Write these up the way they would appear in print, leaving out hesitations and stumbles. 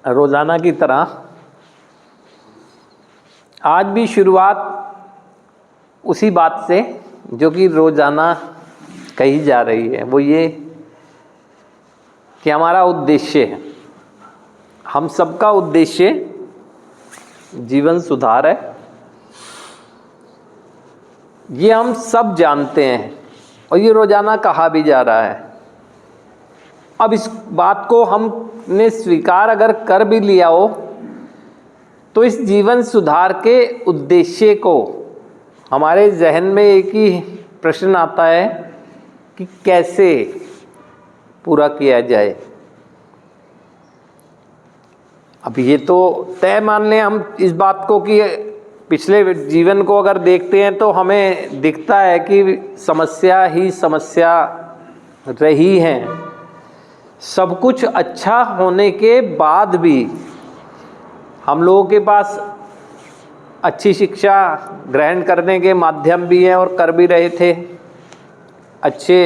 रोज़ाना की तरह आज भी शुरुआत उसी बात से जो कि रोज़ाना कही जा रही है, वो ये कि हमारा उद्देश्य है, हम सबका उद्देश्य जीवन सुधार है। ये हम सब जानते हैं और ये रोज़ाना कहा भी जा रहा है। अब इस बात को हमने स्वीकार अगर कर भी लिया हो तो इस जीवन सुधार के उद्देश्य को हमारे जहन में एक ही प्रश्न आता है कि कैसे पूरा किया जाए। अब ये तो तय मान लें हम इस बात को कि पिछले जीवन को अगर देखते हैं तो हमें दिखता है कि समस्या ही समस्या रही है। सब कुछ अच्छा होने के बाद भी हम लोगों के पास अच्छी शिक्षा ग्रहण करने के माध्यम भी हैं और कर भी रहे थे, अच्छे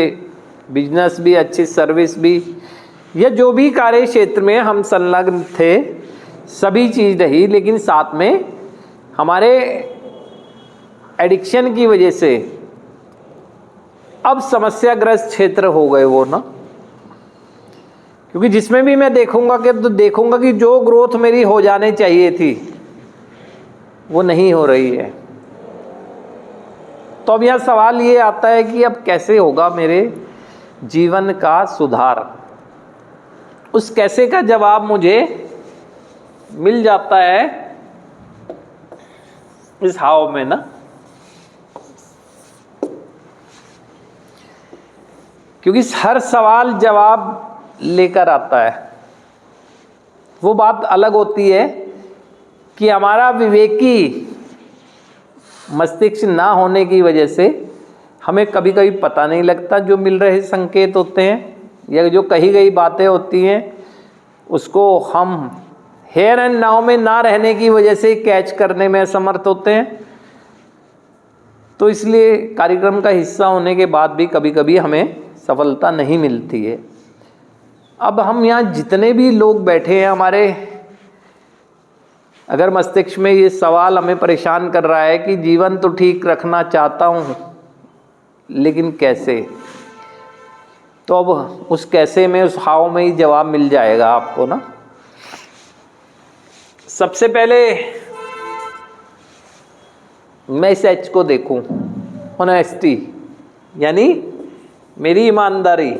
बिजनेस भी, अच्छी सर्विस भी, या जो भी कार्य क्षेत्र में हम संलग्न थे सभी चीज़ रही। लेकिन साथ में हमारे एडिक्शन की वजह से अब समस्याग्रस्त क्षेत्र हो गए वो ना, क्योंकि जिसमें भी मैं देखूंगा कि जो ग्रोथ मेरी हो जाने चाहिए थी वो नहीं हो रही है। तो अब यह सवाल ये आता है कि अब कैसे होगा मेरे जीवन का सुधार। उस कैसे का जवाब मुझे मिल जाता है इस हाव में ना, क्योंकि हर सवाल जवाब लेकर आता है। वो बात अलग होती है कि हमारा विवेकी मस्तिष्क ना होने की वजह से हमें कभी कभी पता नहीं लगता जो मिल रहे संकेत होते हैं या जो कही गई बातें होती हैं, उसको हम हेयर एंड नाउ में ना रहने की वजह से कैच करने में असमर्थ होते हैं। तो इसलिए कार्यक्रम का हिस्सा होने के बाद भी कभी कभी हमें सफलता नहीं मिलती है। अब हम यहाँ जितने भी लोग बैठे हैं, हमारे अगर मस्तिष्क में ये सवाल हमें परेशान कर रहा है कि जीवन तो ठीक रखना चाहता हूँ लेकिन कैसे, तो अब उस कैसे में, उस हाव में ही जवाब मिल जाएगा आपको ना। सबसे पहले मैं इस एच को देखूं, ऑनेस्टी, यानी मेरी ईमानदारी।